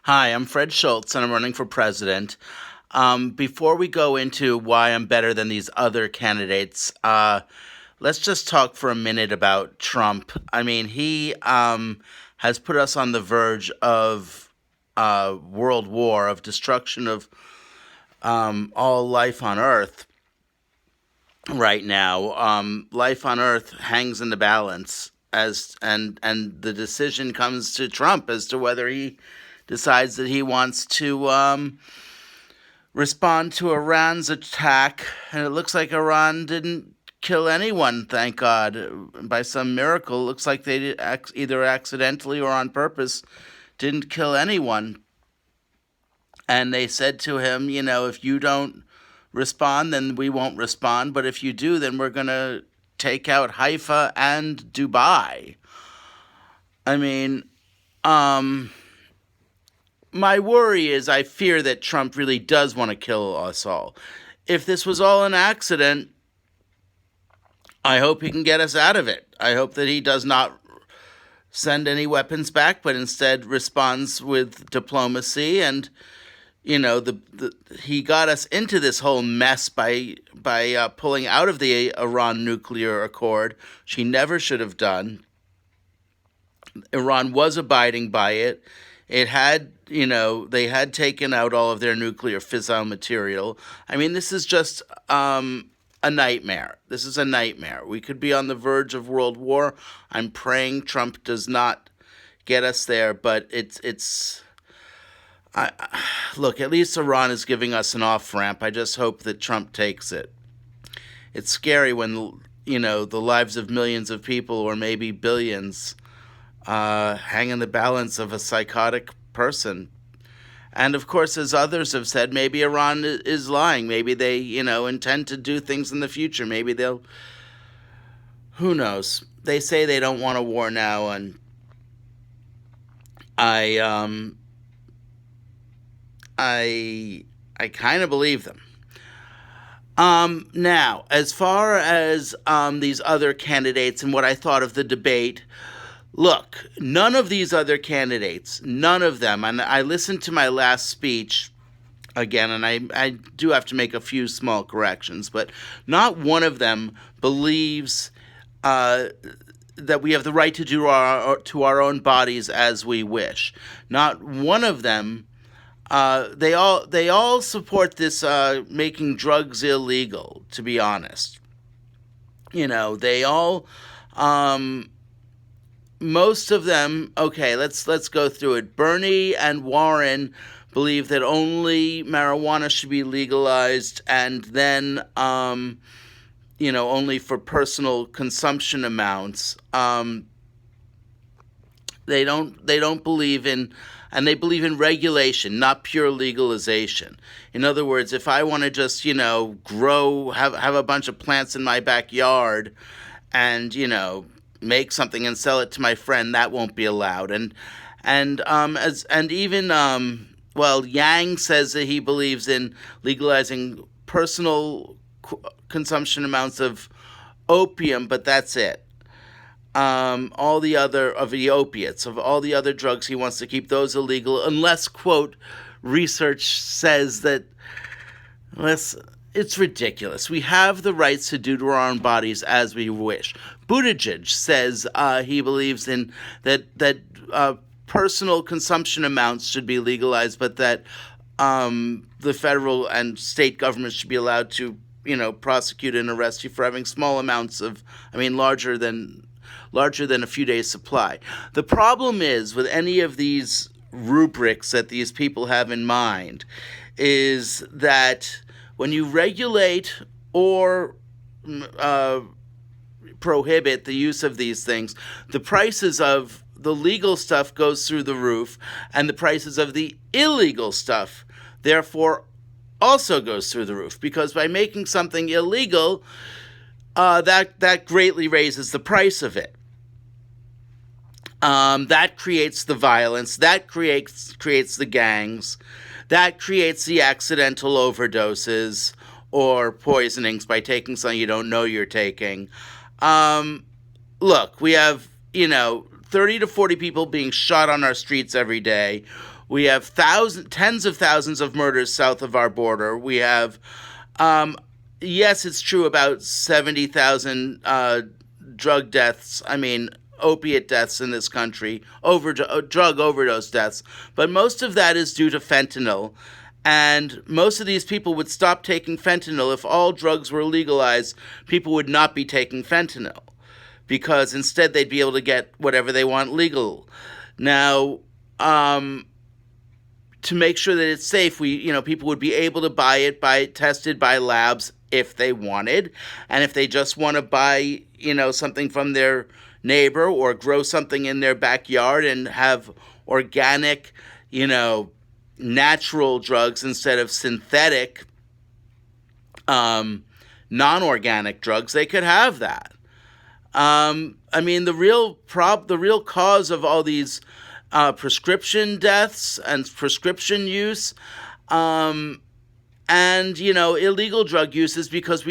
Hi, I'm Fred Schultz, and I'm running for president. Before we go into why I'm better than these other candidates, let's just talk for a minute about Trump. I mean, he has put us on the verge of world war, of destruction of all life on Earth right now. Life on Earth hangs in the balance and the decision comes to Trump as to whether he decides that he wants to respond to Iran's attack, and it looks like Iran didn't kill anyone, thank God. By some miracle, it looks like they did either accidentally or on purpose didn't kill anyone. And they said to him, if you don't respond, then we won't respond. But if you do, then we're going to take out Haifa and Dubai. I mean, my worry is I fear that Trump really does want to kill us all. If this was all an accident, I hope he can get us out of it. I hope that he does not send any weapons back, but instead responds with diplomacy. And he got us into this whole mess by pulling out of the Iran nuclear accord, which he never should have done. Iran was abiding by it. It had, they had taken out all of their nuclear fissile material. I mean, this is just a nightmare. This is a nightmare. We could be on the verge of world war. I'm praying Trump does not get us there, but look, at least Iran is giving us an off ramp. I just hope that Trump takes it. It's scary when, the lives of millions of people or maybe billions hang in the balance of a psychotic person. And of course, as others have said, maybe Iran is lying. Maybe they, intend to do things in the future. Maybe they'll. Who knows? They say they don't want a war now, and I, I kind of believe them. Now, as far as these other candidates and what I thought of the debate, look, none of these other candidates, none of them, and I listened to my last speech again, and I do have to make a few small corrections, but not one of them believes that we have the right to do to our own bodies as we wish. Not one of them. They all support this making drugs illegal. To be honest, they all. Most of them, okay, let's go through it. Bernie and Warren believe that only marijuana should be legalized, and then only for personal consumption amounts. They don't believe in, and they believe in regulation, not pure legalization. In other words, if I want to just grow, have a bunch of plants in my backyard, and make something and sell it to my friend, that won't be allowed. And even Yang says that he believes in legalizing personal consumption amounts of opium, but that's it. All the other of the opiates, of all the other drugs, he wants to keep those illegal unless, quote, research says that unless it's ridiculous. We have the rights to do to our own bodies as we wish. Buttigieg says he believes in that personal consumption amounts should be legalized, but that the federal and state governments should be allowed to, prosecute and arrest you for having small amounts of, larger than a few days' supply. The problem is with any of these rubrics that these people have in mind is that when you regulate or prohibit the use of these things, the prices of the legal stuff goes through the roof, and the prices of the illegal stuff, therefore, also goes through the roof. Because by making something illegal, that greatly raises the price of it. That creates the violence. That creates the gangs. That creates the accidental overdoses or poisonings by taking something you don't know you're taking. Look, we have, 30 to 40 people being shot on our streets every day. We have tens of thousands of murders south of our border. We have, yes, it's true, about 70,000 drug deaths. I mean, opiate deaths in this country, drug overdose deaths. But most of that is due to fentanyl. And most of these people would stop taking fentanyl if all drugs were legalized. People would not be taking fentanyl because instead they'd be able to get whatever they want legal. Now, to make sure that it's safe, people would be able to buy it tested by labs if they wanted, and if they just want to buy, something from their neighbor or grow something in their backyard and have organic, natural drugs instead of synthetic, non-organic drugs, they could have that. The real cause of all these prescription deaths and prescription use, and illegal drug use is because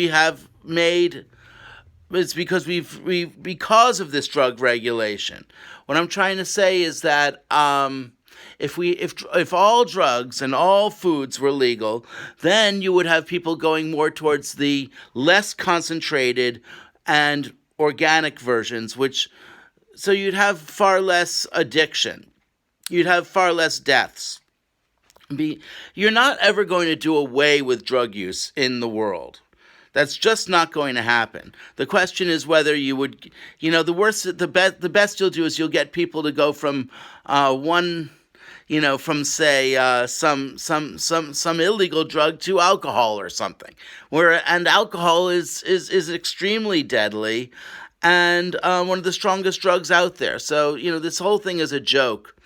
because of this drug regulation. What I'm trying to say is that if all drugs and all foods were legal, then you would have people going more towards the less concentrated and organic versions, so you'd have far less addiction. You'd have far less deaths. You're not ever going to do away with drug use in the world. That's just not going to happen. The question is whether you would, the best you'll do is you'll get people to go from some illegal drug to alcohol or something. And alcohol is extremely deadly and one of the strongest drugs out there. So, this whole thing is a joke.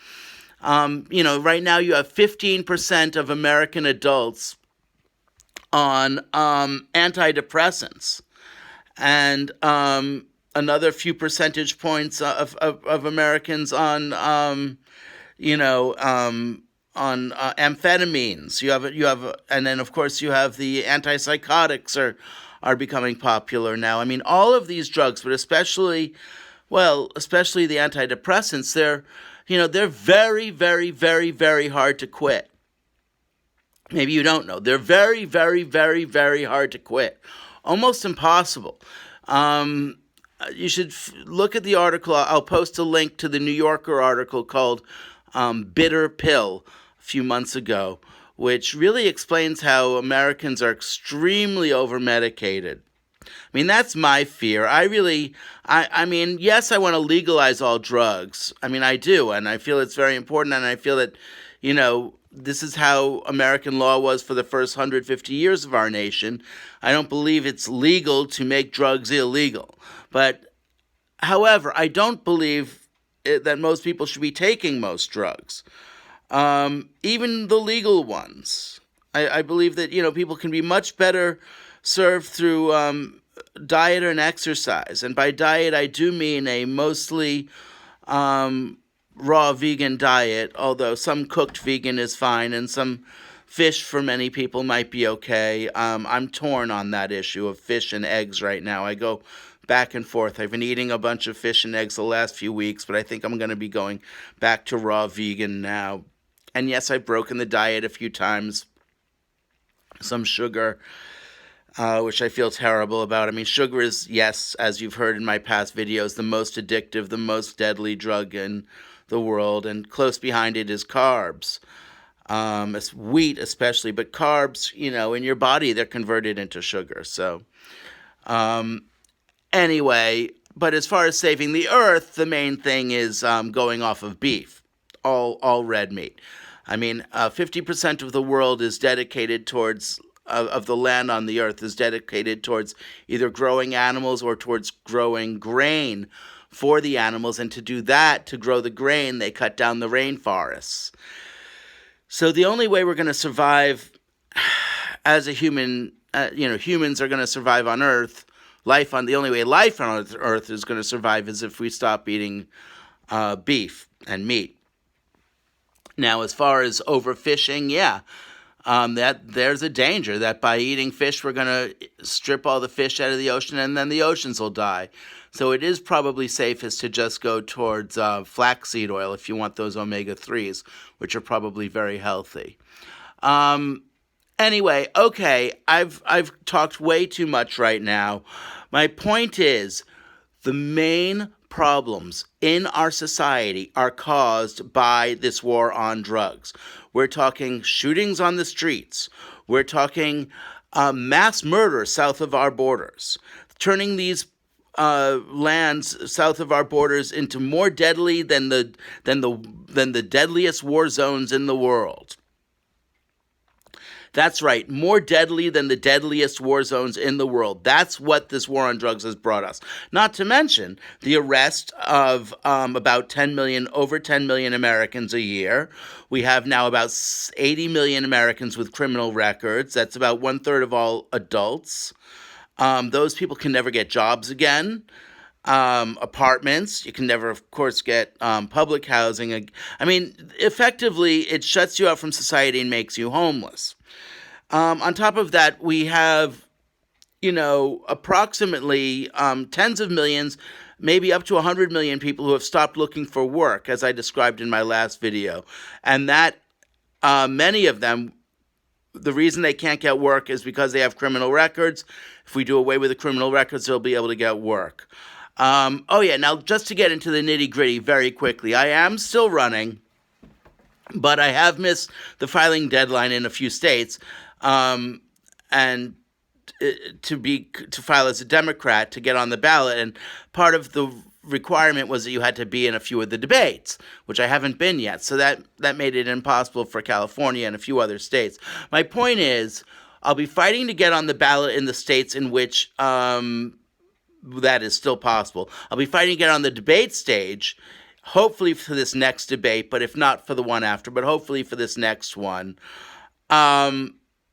Right now you have 15% of American adults on antidepressants, and another few percentage points of Americans on amphetamines. You have, and then of course you have the antipsychotics are becoming popular now. I mean, all of these drugs, but especially the antidepressants, they're very, very, very, very hard to quit. Maybe you don't know. They're very, very, very, very hard to quit. Almost impossible. You should look at the article. I'll post a link to the New Yorker article called Bitter Pill a few months ago, which really explains how Americans are extremely over-medicated. I mean, that's my fear. Yes, I want to legalize all drugs. I do, and I feel it's very important, and I feel that, this is how American law was for the first 150 years of our nation. I don't believe it's legal to make drugs illegal. But, however, I don't believe that most people should be taking most drugs, even the legal ones. I believe that, people can be much better served through diet and exercise. And by diet, I do mean a mostly raw vegan diet, although some cooked vegan is fine and some fish for many people might be okay. I'm torn on that issue of fish and eggs right now. I go back and forth. I've been eating a bunch of fish and eggs the last few weeks, but I think I'm going to be going back to raw vegan now. And yes, I've broken the diet a few times. Some sugar, which I feel terrible about. Sugar is, yes, as you've heard in my past videos, the most addictive, the most deadly drug in the world, and close behind it is carbs. It's wheat especially, but carbs, in your body, they're converted into sugar. So, anyway, but as far as saving the earth, the main thing is going off of beef, all red meat. 50% of the world is dedicated towards, of the land on the earth is dedicated towards either growing animals or towards growing grain for the animals. And to do that, to grow the grain, they cut down the rainforests. So the only way we're going to survive as a human, humans are going to survive on Earth. The only way life on Earth is going to survive is if we stop eating beef and meat. Now, as far as overfishing, yeah. that there's a danger that by eating fish, we're going to strip all the fish out of the ocean and then the oceans will die. So it is probably safest to just go towards flaxseed oil if you want those omega-3s, which are probably very healthy. Anyway, okay, I've talked way too much right now. My point is, the main problems in our society are caused by this war on drugs. We're talking shootings on the streets. We're talking mass murder south of our borders, turning these lands south of our borders into more deadly than the deadliest war zones in the world. That's right, more deadly than the deadliest war zones in the world. That's what this war on drugs has brought us. Not to mention the arrest of about 10 million, over 10 million Americans a year. We have now about 80 million Americans with criminal records. That's about 1/3 of all adults. Those people can never get jobs again. Apartments. You can never, of course, get public housing. I mean, effectively, it shuts you out from society and makes you homeless. On top of that, we have, approximately tens of millions, maybe up to 100 million people who have stopped looking for work, as I described in my last video. And that many of them, the reason they can't get work is because they have criminal records. If we do away with the criminal records, they'll be able to get work. Now just to get into the nitty-gritty very quickly, I am still running, but I have missed the filing deadline in a few states, and to file as a Democrat to get on the ballot. And part of the requirement was that you had to be in a few of the debates, which I haven't been yet. So that made it impossible for California and a few other states. My point is, I'll be fighting to get on the ballot in the states in which that is still possible. I'll be fighting to get on the debate stage, hopefully for this next debate, but if not for the one after, but hopefully for this next one.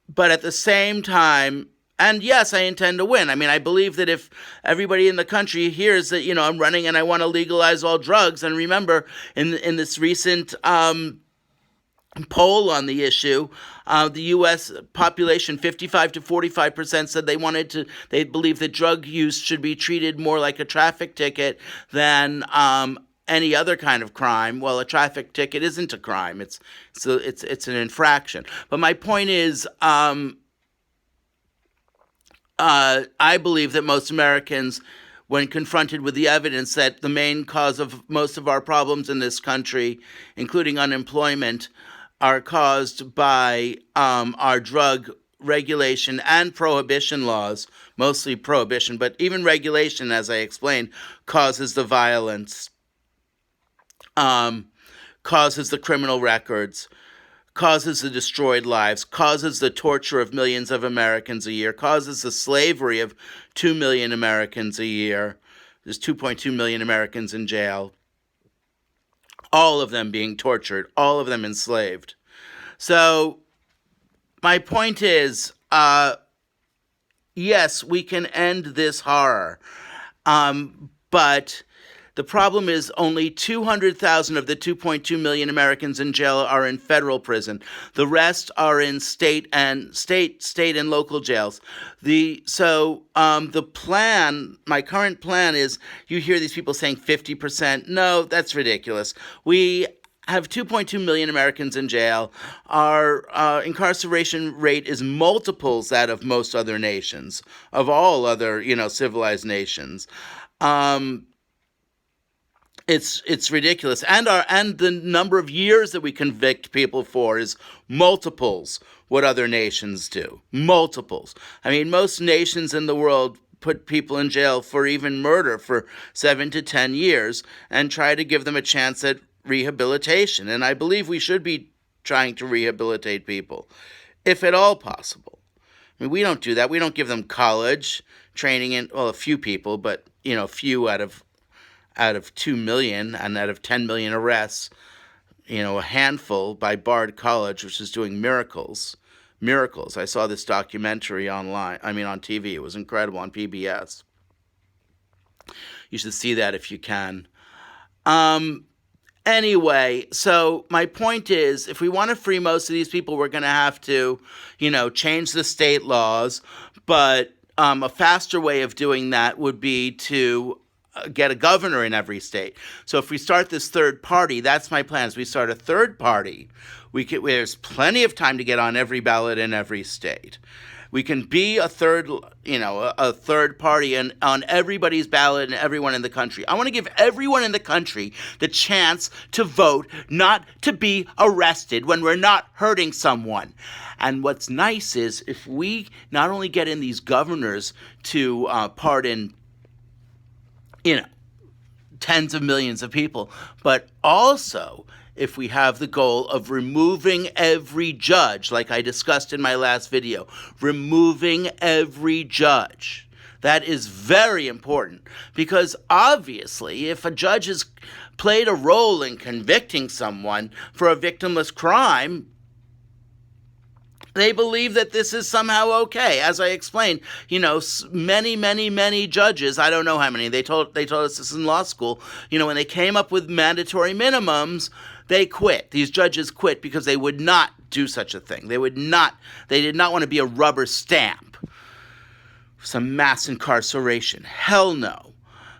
But at the same time, and yes, I intend to win. I mean, I believe that if everybody in the country hears that, I'm running and I want to legalize all drugs, and remember, in this recent poll on the issue, the U.S. population, 55 to 45% said they believe that drug use should be treated more like a traffic ticket than any other kind of crime. Well, a traffic ticket isn't a crime. It's an infraction. But my point is, I believe that most Americans, when confronted with the evidence that the main cause of most of our problems in this country, including unemployment, are caused by our drug regulation and prohibition laws, mostly prohibition, but even regulation, as I explained, causes the violence, causes the criminal records, causes the destroyed lives, causes the torture of millions of Americans a year, causes the slavery of 2 million Americans a year. There's 2.2 million Americans in jail, all of them being tortured, all of them enslaved. So my point is, yes, we can end this horror, but the problem is only 200,000 of the 2.2 million Americans in jail are in federal prison. The rest are in state and local jails. The plan, my current plan is, you hear these people saying 50%. No, that's ridiculous. We have 2.2 million Americans in jail. Our incarceration rate is multiples that of most other nations, of all other, civilized nations. It's ridiculous, and the number of years that we convict people for is multiples what other nations do. Multiples. I mean, most nations in the world put people in jail for even murder for 7 to 10 years and try to give them a chance at rehabilitation. And I believe we should be trying to rehabilitate people, if at all possible. I mean, we don't do that. We don't give them college training in, well, a few people, but few out of 2 million and out of 10 million arrests, a handful by Bard College, which is doing miracles. I saw this documentary on TV. It was incredible on PBS. You should see that if you can. Anyway, so my point is, if we want to free most of these people, we're going to have to, change the state laws. But a faster way of doing that would be to get a governor in every state. So if we start this third party, that's my plan. Is we start a third party. There's plenty of time to get on every ballot in every state. We can be a third party and on everybody's ballot and everyone in the country. I want to give everyone in the country the chance to vote, not to be arrested when we're not hurting someone. And what's nice is if we not only get in these governors to pardon, tens of millions of people, but also if we have the goal of removing every judge, like I discussed in my last video, removing every judge. That is very important because obviously if a judge has played a role in convicting someone for a victimless crime, they believe that this is somehow okay. As I explained, many judges, I don't know how many, they told us this in law school, when they came up with mandatory minimums, they quit. These judges quit because they would not do such a thing. They did not want to be a rubber stamp. Some mass incarceration. Hell no.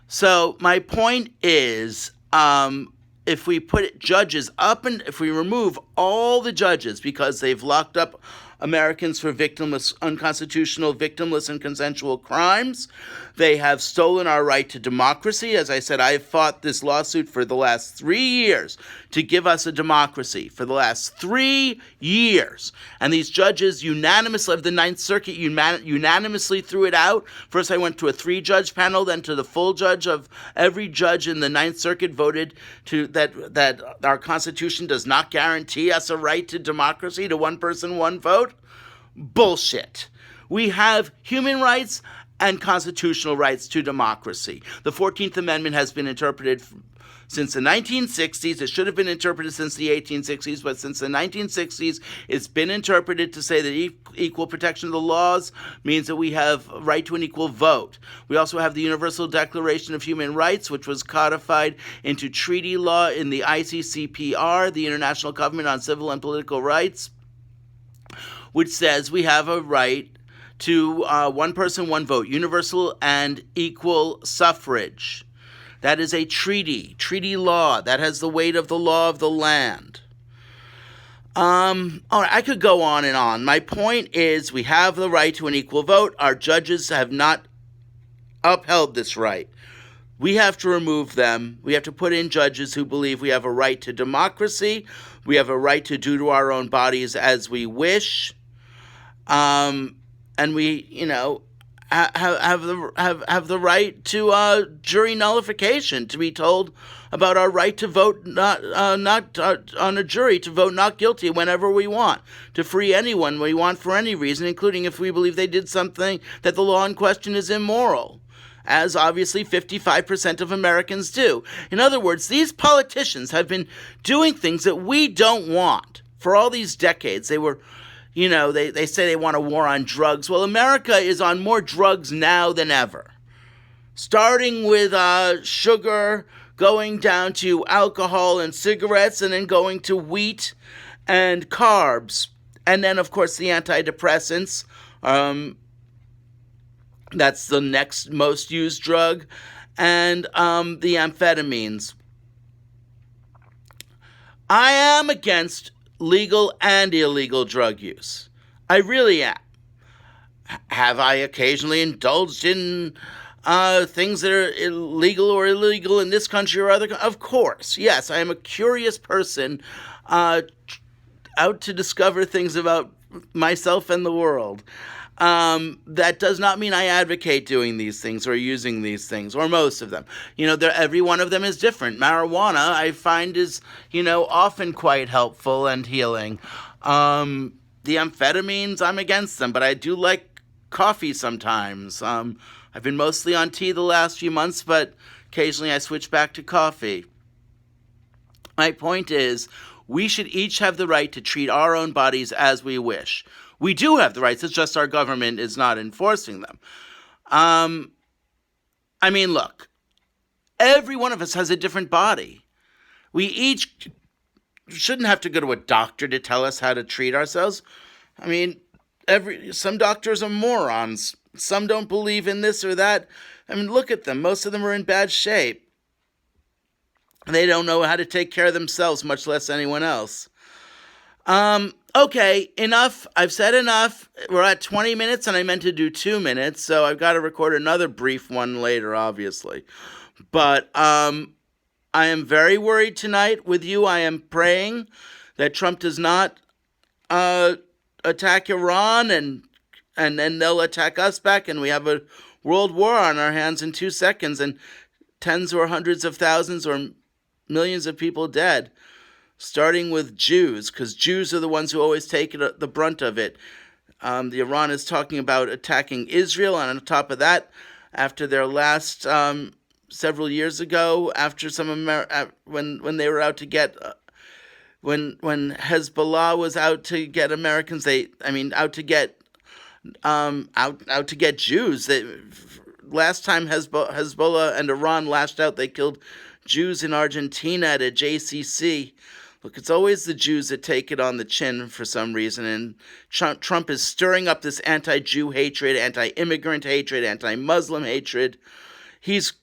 So my point is, if we put judges up and if we remove all the judges because they've locked up Americans for unconstitutional, victimless, and consensual crimes. They have stolen our right to democracy. As I said, I've fought this lawsuit for the last 3 years to give us a democracy. For the last 3 years. And these judges unanimously, of the Ninth Circuit, unanimously threw it out. First I went to a 3-judge panel, then to the full judge of every judge in the Ninth Circuit voted that our Constitution does not guarantee us a right to democracy, to one person, one vote. Bullshit. We have human rights and constitutional rights to democracy. The 14th Amendment has been interpreted since the 1960s. It should have been interpreted since the 1860s, but since the 1960s, it's been interpreted to say that equal protection of the laws means that we have a right to an equal vote. We also have the Universal Declaration of Human Rights, which was codified into treaty law in the ICCPR, the International Covenant on Civil and Political Rights, which says we have a right to one person, one vote, universal and equal suffrage. That is a treaty law. That has the weight of the law of the land. All right, I could go on and on. My point is we have the right to an equal vote. Our judges have not upheld this right. We have to remove them. We have to put in judges who believe we have a right to democracy. We have a right to do to our own bodies as we wish. And we, have the right to jury nullification, to be told about our right to vote not on a jury, to vote not guilty whenever we want, to free anyone we want for any reason, including if we believe they did something that the law in question is immoral, as obviously 55% of Americans do. In other words, these politicians have been doing things that we don't want for all these decades. They were they say they want a war on drugs. Well, America is on more drugs now than ever. Starting with sugar, going down to alcohol and cigarettes, and then going to wheat and carbs. And then, of course, the antidepressants. That's the next most used drug. And the amphetamines. I am against legal and illegal drug use. I really am. Have I occasionally indulged in things that are illegal or illegal in this country or other? Of course, yes. I am a curious person out to discover things about myself and the world. That does not mean I advocate doing these things or using these things, or most of them. Every one of them is different. Marijuana, I find, is, often quite helpful and healing. The amphetamines, I'm against them, but I do like coffee sometimes. I've been mostly on tea the last few months, but occasionally I switch back to coffee. My point is, we should each have the right to treat our own bodies as we wish. We do have the rights, it's just our government is not enforcing them. Look, every one of us has a different body. We each shouldn't have to go to a doctor to tell us how to treat ourselves. I mean, some doctors are morons. Some don't believe in this or that. I mean, look at them. Most of them are in bad shape. They don't know how to take care of themselves, much less anyone else. Okay, enough. I've said enough. We're at 20 minutes, and I meant to do 2 minutes, so I've got to record another brief one later, obviously. But I am very worried tonight with you. I am praying that Trump does not attack Iran, and then they'll attack us back, and we have a world war on our hands in 2 seconds, and tens or hundreds of thousands or millions of people dead, starting with Jews, because Jews are the ones who always take the brunt of it. The Iran is talking about attacking Israel, and on top of that, after their last several years ago, after when they were out to get when Hezbollah was out to get Americans, out to get Jews. Last time Hezbollah and Iran lashed out, they killed Jews in Argentina at a JCC. Look, it's always the Jews that take it on the chin for some reason, and Trump is stirring up this anti-Jew hatred, anti-immigrant hatred, anti-Muslim hatred. He's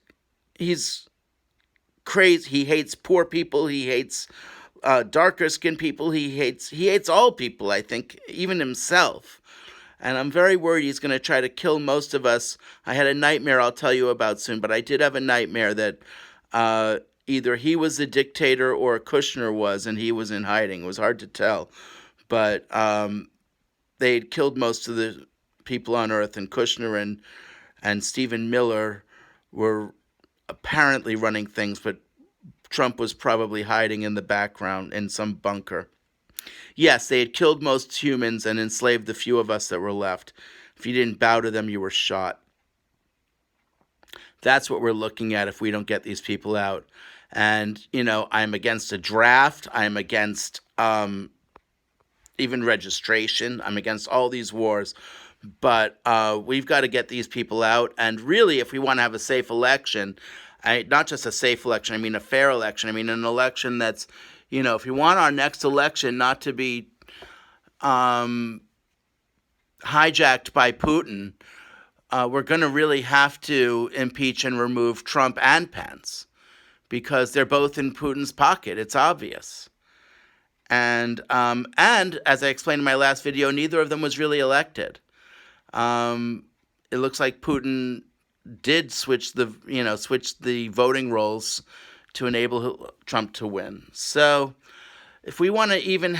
crazy. He hates poor people. He hates darker skinned people. He hates all people, I think, even himself. And I'm very worried he's going to try to kill most of us. I had a nightmare I'll tell you about soon, but I did have a nightmare that either he was the dictator or Kushner was, and he was in hiding. It was hard to tell. But they had killed most of the people on Earth, and Kushner and Stephen Miller were apparently running things, but Trump was probably hiding in the background in some bunker. Yes, they had killed most humans and enslaved the few of us that were left. If you didn't bow to them, you were shot. That's what we're looking at if we don't get these people out. And, I'm against a draft. I'm against even registration. I'm against all these wars. But we've got to get these people out. And really, if we want to have a safe election, not just a safe election, I mean a fair election. I mean an election that's, if you want our next election not to be hijacked by Putin, we're going to really have to impeach and remove Trump and Pence, because they're both in Putin's pocket. It's obvious. And as I explained in my last video, neither of them was really elected. It looks like Putin did switch the voting rolls to enable Trump to win. So if we want to even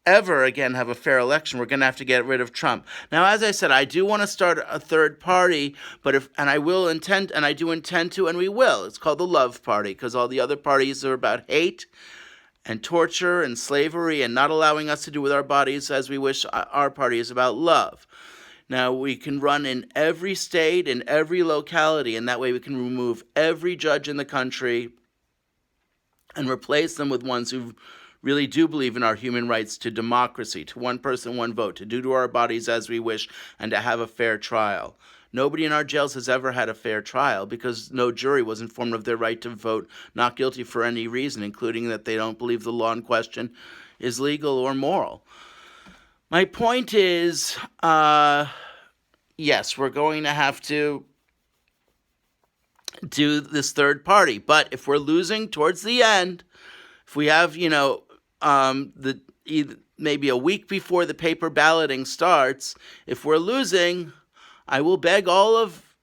ever again have a fair election, we're going to have to get rid of Trump. Now, as I said, I do want to start a third party, but I do intend to, and we will. It's called the Love Party, because all the other parties are about hate and torture and slavery and not allowing us to do with our bodies as we wish. Our party is about love. Now, we can run in every state, in every locality, and that way we can remove every judge in the country and replace them with ones who really do believe in our human rights to democracy, to one person, one vote, to do to our bodies as we wish, and to have a fair trial. Nobody in our jails has ever had a fair trial because no jury was informed of their right to vote not guilty for any reason, including that they don't believe the law in question is legal or moral. My point is, yes, we're going to have to do this third party. But if we're losing towards the end, if we have, maybe a week before the paper balloting starts, if we're losing, I will beg all of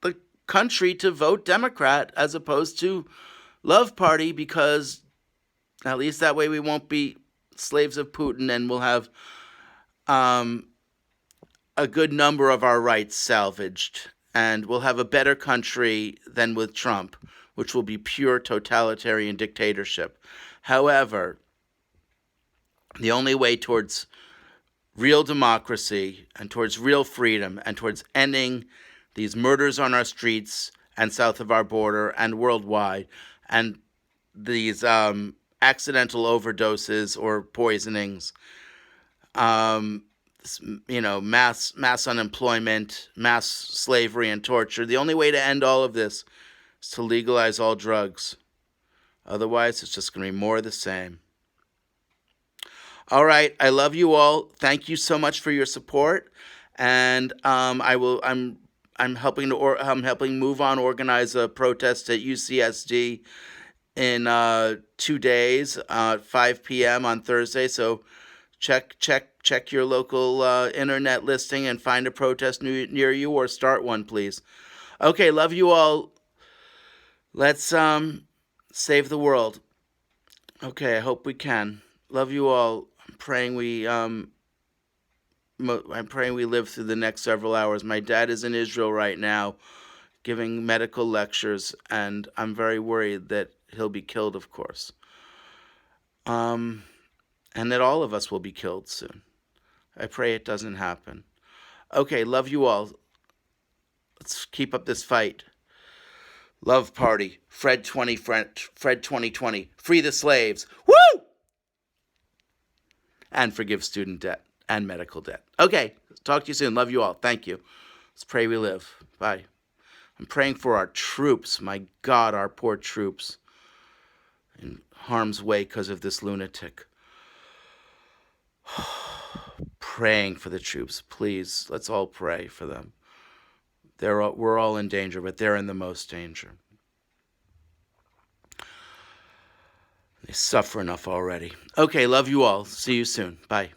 the country to vote Democrat as opposed to Love Party, because at least that way we won't be slaves of Putin, and we'll have a good number of our rights salvaged, and we'll have a better country than with Trump, which will be pure totalitarian dictatorship. However, the only way towards real democracy and towards real freedom and towards ending these murders on our streets and south of our border and worldwide, and these accidental overdoses or poisonings, mass unemployment, mass slavery and torture. The only way to end all of this is to legalize all drugs. Otherwise, it's just going to be more of the same. All right, I love you all. Thank you so much for your support, and I'm helping Move On organize a protest at UCSD in 2 days, 5 p.m. on Thursday. So check your local internet listing and find a protest near you, or start one, please. Okay, love you all. Let's save the world. Okay, I hope we can. Love you all. I'm praying we live through the next several hours. My dad is in Israel right now, giving medical lectures, and I'm very worried that he'll be killed, of course. And that all of us will be killed soon. I pray it doesn't happen. Okay, love you all. Let's keep up this fight. Love party. Fred 2020. Free the slaves. Woo! And forgive student debt and medical debt. Okay, talk to you soon. Love you all. Thank you. Let's pray we live. Bye. I'm praying for our troops. My God, our poor troops in harm's way because of this lunatic. Praying for the troops. Please, let's all pray for them. We're all in danger, but they're in the most danger. They suffer enough already. Okay, love you all. See you soon. Bye.